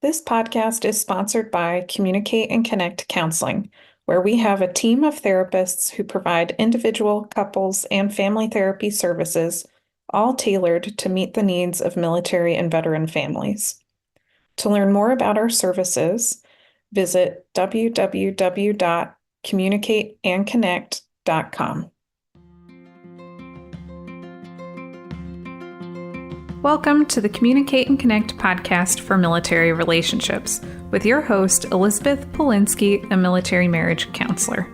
This podcast is sponsored by Communicate and Connect Counseling, where we have a team of therapists who provide individual, couples, and family therapy services, all tailored to meet the needs of military and veteran families. To learn more about our services, visit www.communicateandconnect.com. Welcome to the Communicate and Connect podcast for military relationships with your host, Elizabeth Polinsky, a military marriage counselor.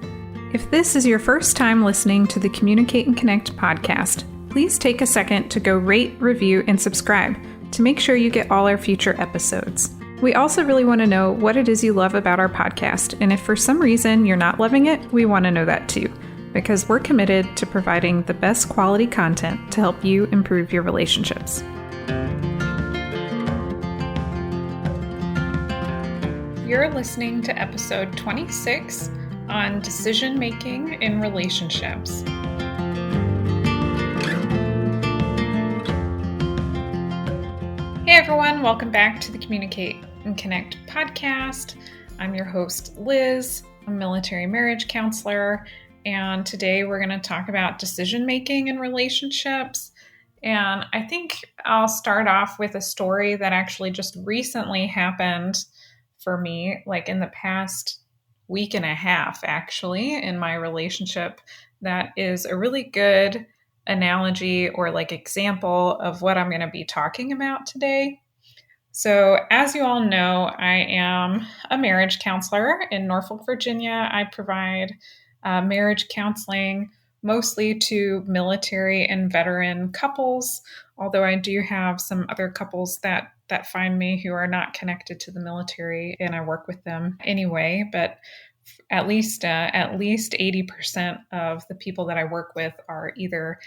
If this is your first time listening to the Communicate and Connect podcast, please take a second to go rate, review, and subscribe to make sure you get all our future episodes. We also really want to know what it is you love about our podcast, and if for some reason you're not loving it, we want to know that too, because we're committed to providing the best quality content to help you improve your relationships. You're listening to episode 26 on decision making in relationships. Hey everyone, welcome back to the Communicate and Connect podcast. I'm your host, Liz, a military marriage counselor, and today we're going to talk about decision making in relationships. And I think I'll start off with a story that actually just recently happened for me, like in the past week and a half, actually, in my relationship. That is a really good analogy or like example of what I'm going to be talking about today. So, as you all know, I am a marriage counselor in Norfolk, Virginia. I provide marriage counseling mostly to military and veteran couples, although I do have some other couples that find me who are not connected to the military, and I work with them anyway. But at least 80% of the people that I work with are either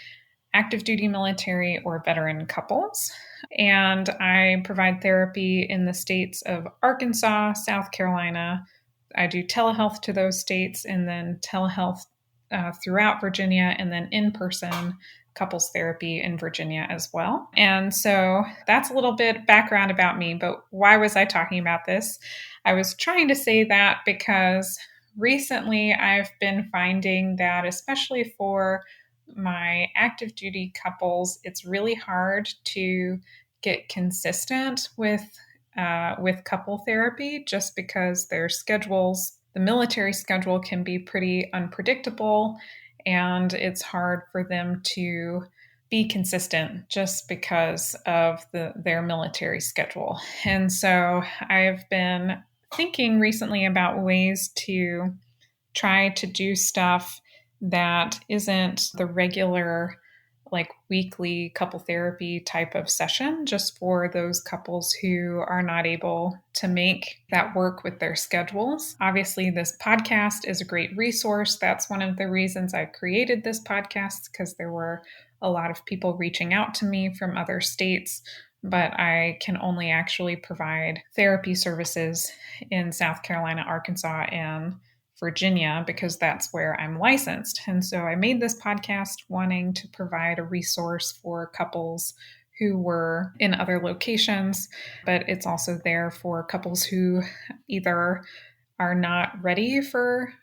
active duty military or veteran couples. And I provide therapy in the states of Arkansas, South Carolina. I do telehealth to those states, and then telehealth throughout Virginia, and then in-person couples therapy in Virginia as well. And so that's a little bit background about me, but why was I talking about this? I was trying to say that because recently I've been finding that, especially for my active duty couples, it's really hard to get consistent with couple therapy just because their schedules, the military schedule, can be pretty unpredictable, and it's hard for them to be consistent just because of their military schedule. And so I've been thinking recently about ways to try to do stuff that isn't the regular, like weekly couple therapy type of session, just for those couples who are not able to make that work with their schedules. Obviously, this podcast is a great resource. That's one of the reasons I created this podcast, because there were a lot of people reaching out to me from other states, but I can only actually provide therapy services in South Carolina, Arkansas, and Virginia, because that's where I'm licensed. And so I made this podcast wanting to provide a resource for couples who were in other locations, but it's also there for couples who either are not ready for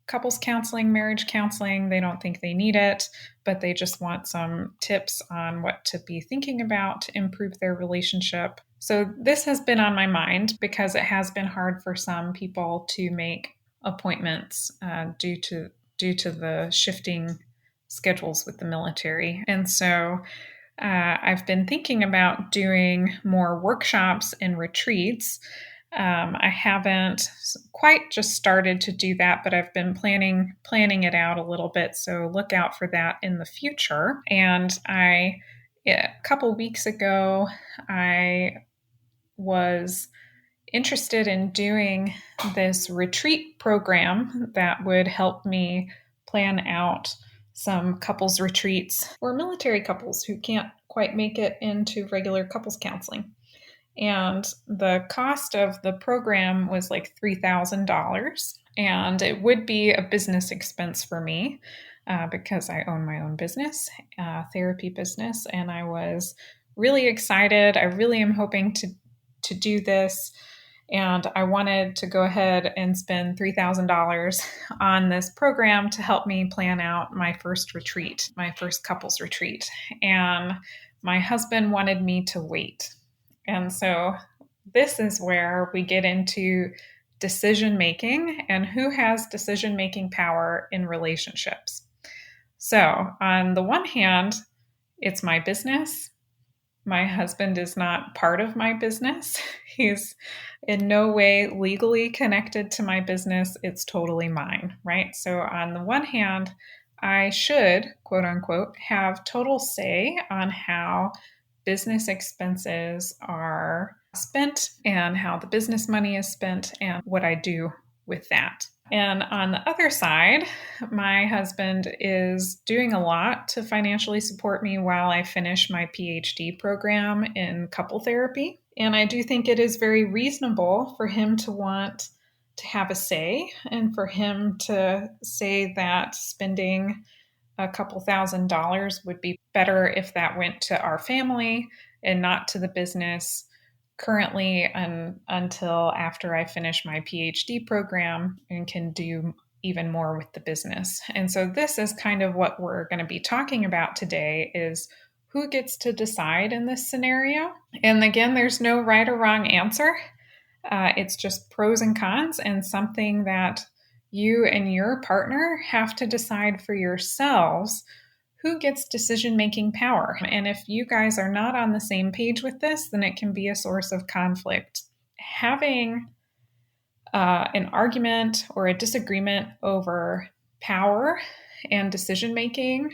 couples counseling, marriage counseling, they don't think they need it, but they just want some tips on what to be thinking about to improve their relationship. So this has been on my mind because it has been hard for some people to make appointments due to the shifting schedules with the military. And so I've been thinking about doing more workshops and retreats. I haven't quite just started to do that, but I've been planning it out a little bit. So look out for that in the future. And a couple weeks ago, I was interested in doing this retreat program that would help me plan out some couples retreats for military couples who can't quite make it into regular couples counseling. And the cost of the program was like $3,000. And it would be a business expense for me because I own my own business, therapy business. And I was really excited. I really am hoping to do this. And I wanted to go ahead and spend $3,000 on this program to help me plan out my first retreat, my first couples retreat. And my husband wanted me to wait. And so this is where we get into decision making and who has decision making power in relationships. So, on the one hand, it's my business. My husband is not part of my business. He's in no way legally connected to my business. It's totally mine, right? So, on the one hand, I should, quote unquote, have total say on how business expenses are spent and how the business money is spent and what I do with that. And on the other side, my husband is doing a lot to financially support me while I finish my PhD program in couple therapy. And I do think it is very reasonable for him to want to have a say and for him to say that spending a couple $1,000s would be better if that went to our family and not to the business currently until after I finish my PhD program and can do even more with the business. And so this is kind of what we're going to be talking about today is who gets to decide in this scenario. And again, there's no right or wrong answer. It's just pros and cons and something that you and your partner have to decide for yourselves who gets decision-making power. And if you guys are not on the same page with this, then it can be a source of conflict. Having an argument or a disagreement over power and decision-making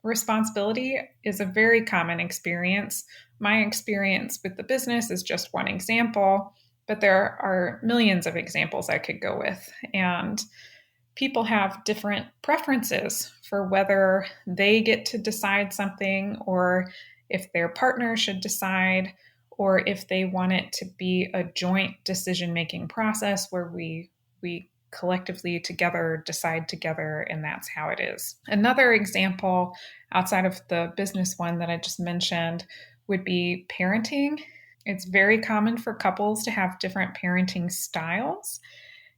responsibility is a very common experience. My experience with the business is just one example, but there are millions of examples I could go with. And people have different preferences for whether they get to decide something or if their partner should decide or if they want it to be a joint decision-making process where we collectively together decide together, and that's how it is. Another example outside of the business one that I just mentioned would be parenting. It's very common for couples to have different parenting styles.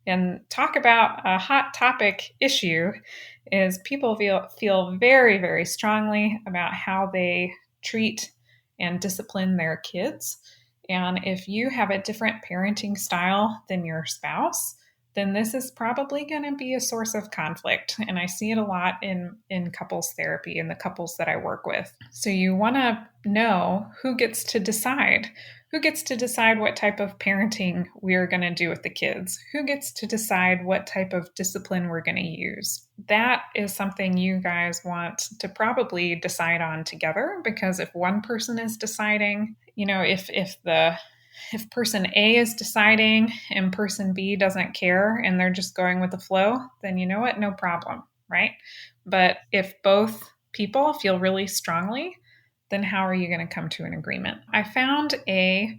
And talk about a hot topic issue is people feel very, very strongly about how they treat and discipline their kids. And if you have a different parenting style than your spouse, then this is probably going to be a source of conflict. And I see it a lot in couples therapy and the couples that I work with. So you want to know who gets to decide. Who gets to decide what type of parenting we're going to do with the kids? Who gets to decide what type of discipline we're going to use? That is something you guys want to probably decide on together, because if one person is deciding, if person A is deciding and person B doesn't care and they're just going with the flow, then you know what? No problem, right? But if both people feel really strongly, then how are you going to come to an agreement? I found a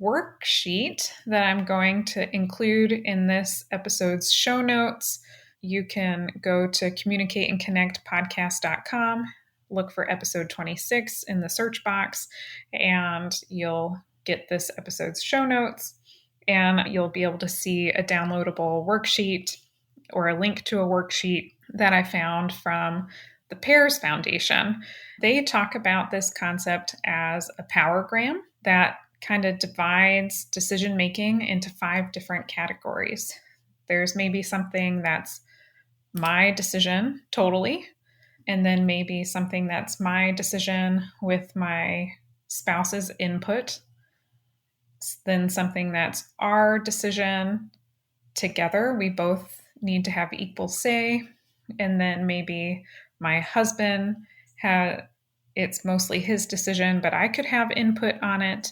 worksheet that I'm going to include in this episode's show notes. You can go to communicateandconnectpodcast.com, look for episode 26 in the search box, and you'll get this episode's show notes, and you'll be able to see a downloadable worksheet or a link to a worksheet that I found from the Pairs Foundation. They talk about this concept as a powergram that kind of divides decision making into 5 different categories. There's maybe something that's my decision totally, and then maybe something that's my decision with my spouse's input, then something that's our decision together. We both need to have equal say. And then maybe my husband it's mostly his decision, but I could have input on it.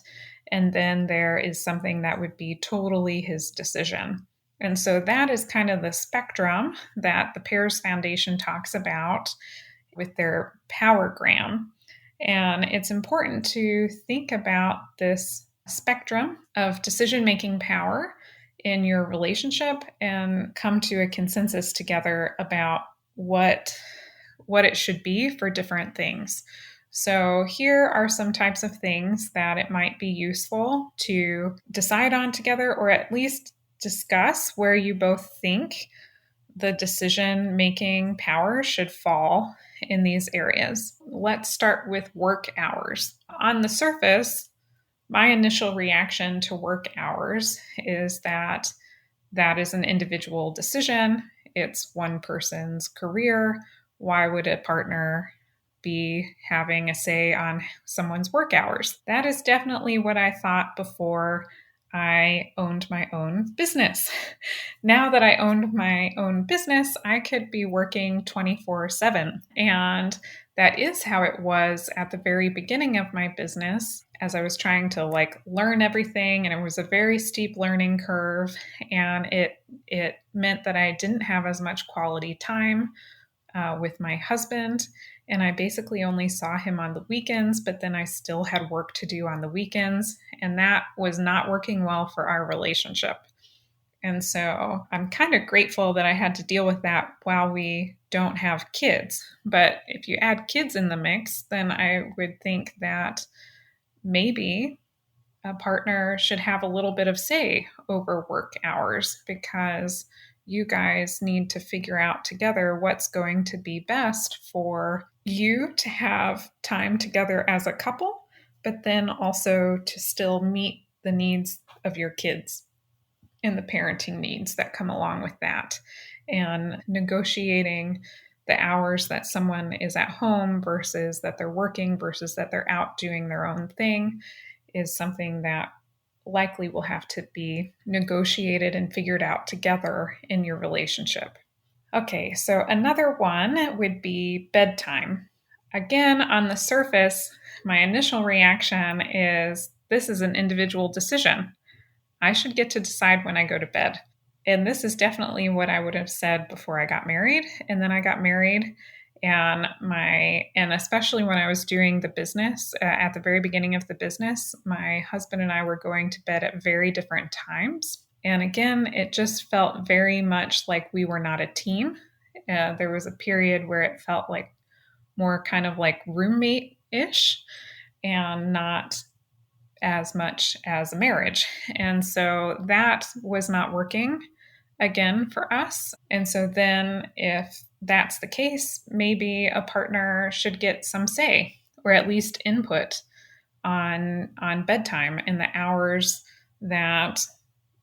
And then there is something that would be totally his decision. And so that is kind of the spectrum that the Pairs Foundation talks about with their powergram. And it's important to think about this spectrum of decision-making power in your relationship and come to a consensus together about what it should be for different things. So here are some types of things that it might be useful to decide on together, or at least discuss where you both think the decision-making power should fall in these areas. Let's start with work hours. On the surface, my initial reaction to work hours is that is an individual decision. It's one person's career. Why would a partner be having a say on someone's work hours? That is definitely what I thought before I owned my own business. Now that I owned my own business, I could be working 24/7. And that is how it was at the very beginning of my business as I was trying to learn everything, and it was a very steep learning curve, and it meant that I didn't have as much quality time with my husband, and I basically only saw him on the weekends, but then I still had work to do on the weekends, and that was not working well for our relationship. And so I'm kind of grateful that I had to deal with that while we don't have kids. But if you add kids in the mix, then I would think that maybe a partner should have a little bit of say over work hours, because you guys need to figure out together what's going to be best for you to have time together as a couple, but then also to still meet the needs of your kids and the parenting needs that come along with that. And negotiating the hours that someone is at home versus that they're working versus that they're out doing their own thing is something that likely will have to be negotiated and figured out together in your relationship. Okay, so another one would be bedtime. Again, on the surface, my initial reaction is this is an individual decision. I should get to decide when I go to bed. And this is definitely what I would have said before I got married. And then I got married, and especially when I was doing the business, at the very beginning of the business, my husband and I were going to bed at very different times. And again, it just felt very much like we were not a team. There was a period where it felt like more kind of like roommate-ish and not as much as a marriage. And so that was not working again for us. And so then if that's the case, maybe a partner should get some say, or at least input on bedtime and the hours that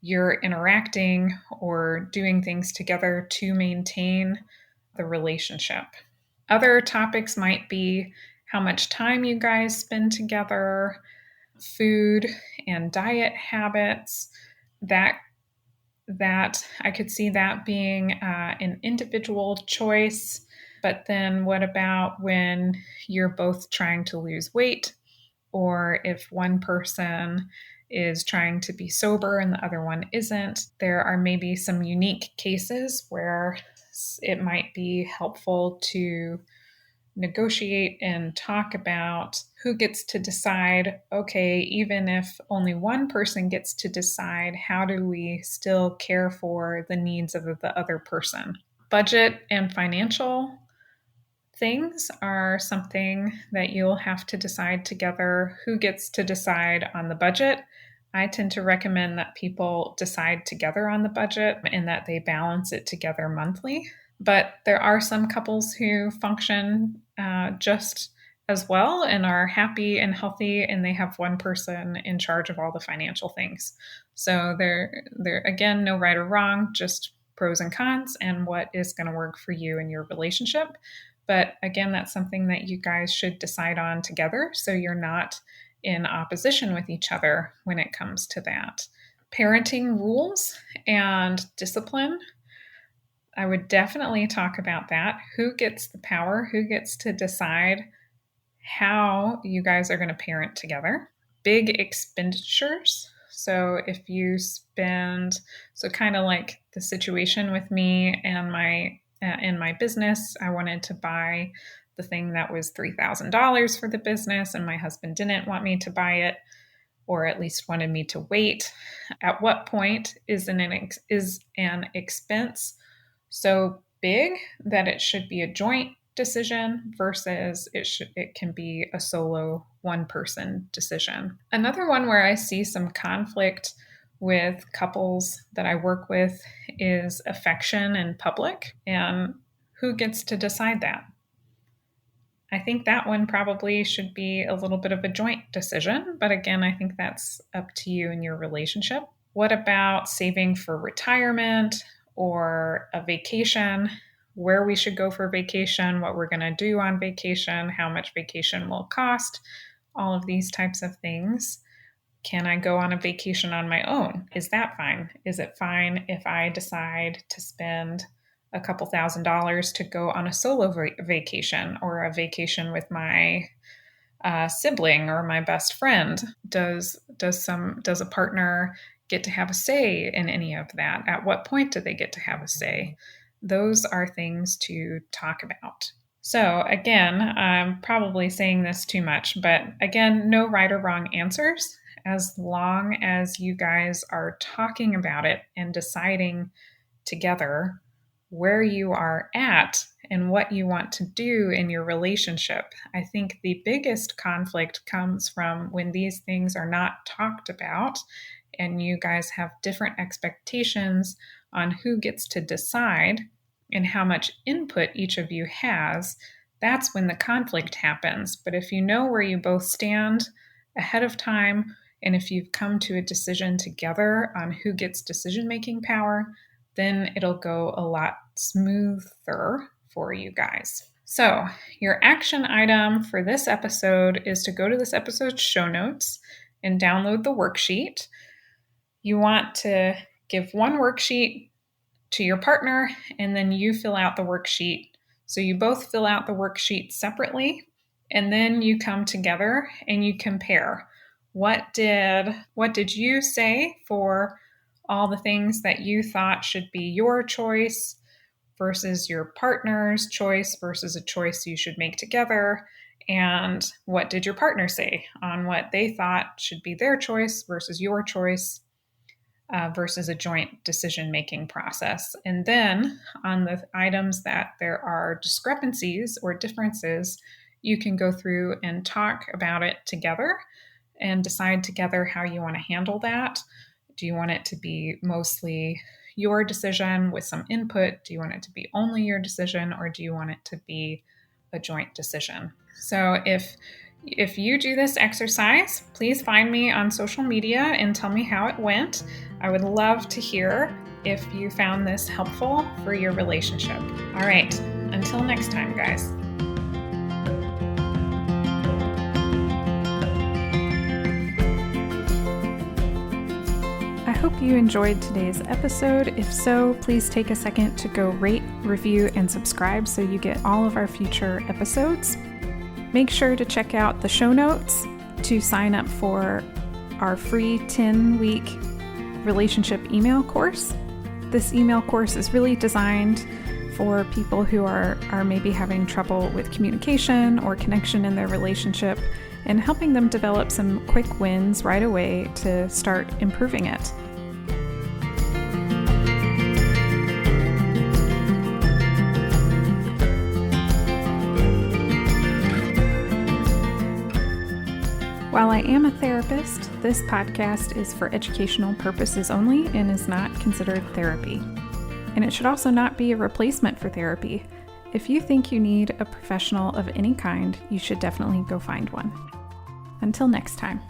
you're interacting or doing things together to maintain the relationship. Other topics might be how much time you guys spend together, food and diet habits. That I could see that being an individual choice. But then what about when you're both trying to lose weight, or if one person is trying to be sober and the other one isn't? There are maybe some unique cases where it might be helpful to negotiate and talk about who gets to decide. Okay, even if only one person gets to decide, how do we still care for the needs of the other person? Budget and financial things are something that you'll have to decide together. Who gets to decide on the budget? I tend to recommend that people decide together on the budget and that they balance it together monthly. But there are some couples who function just as well and are happy and healthy, and they have one person in charge of all the financial things. So there again, no right or wrong, just pros and cons and what is going to work for you and your relationship. But again, that's something that you guys should decide on together, so you're not in opposition with each other when it comes to that. Parenting rules and discipline, I would definitely talk about that. Who gets the power? Who gets to decide how you guys are going to parent together? Big expenditures. So if you spend, so kind of like the situation with me and my in my business, I wanted to buy the thing that was $3,000 for the business, and my husband didn't want me to buy it, or at least wanted me to wait. At what point is an expense so big that it should be a joint decision versus it can be a solo one-person decision. Another one where I see some conflict with couples that I work with is affection in public, and who gets to decide that? I think that one probably should be a little bit of a joint decision, but again, I think that's up to you and your relationship. What about saving for retirement or a vacation? Where we should go for vacation, what we're going to do on vacation, how much vacation will cost, all of these types of things. Can I go on a vacation on my own? Is that fine? Is it fine if I decide to spend a couple $1,000s to go on a solo vacation or a vacation with my sibling or my best friend? Does a partner get to have a say in any of that? At what point do they get to have a say? Those are things to talk about. So again, I'm probably saying this too much, but again, no right or wrong answers. As long as you guys are talking about it and deciding together where you are at and what you want to do in your relationship. I think the biggest conflict comes from when these things are not talked about and you guys have different expectations on who gets to decide and how much input each of you has. That's when the conflict happens. But if you know where you both stand ahead of time, and if you've come to a decision together on who gets decision-making power, then it'll go a lot smoother for you guys. So your action item for this episode is to go to this episode's show notes and download the worksheet. You want to give one worksheet to your partner, and then you fill out the worksheet. So you both fill out the worksheet separately, and then you come together and you compare. What did you say for all the things that you thought should be your choice versus your partner's choice versus a choice you should make together? And what did your partner say on what they thought should be their choice versus your choice versus a joint decision-making process? And then on the items that there are discrepancies or differences, you can go through and talk about it together and decide together how you want to handle that. Do you want it to be mostly your decision with some input? Do you want it to be only your decision, or do you want it to be a joint decision? So if you do this exercise, please find me on social media and tell me how it went. I would love to hear if you found this helpful for your relationship. All right, until next time, guys. I hope you enjoyed today's episode. If so, please take a second to go rate, review, and subscribe so you get all of our future episodes. Make sure to check out the show notes to sign up for our free 10-week relationship email course. This email course is really designed for people who are maybe having trouble with communication or connection in their relationship, and helping them develop some quick wins right away to start improving it. While I am a therapist, this podcast is for educational purposes only and is not considered therapy. And it should also not be a replacement for therapy. If you think you need a professional of any kind, you should definitely go find one. Until next time.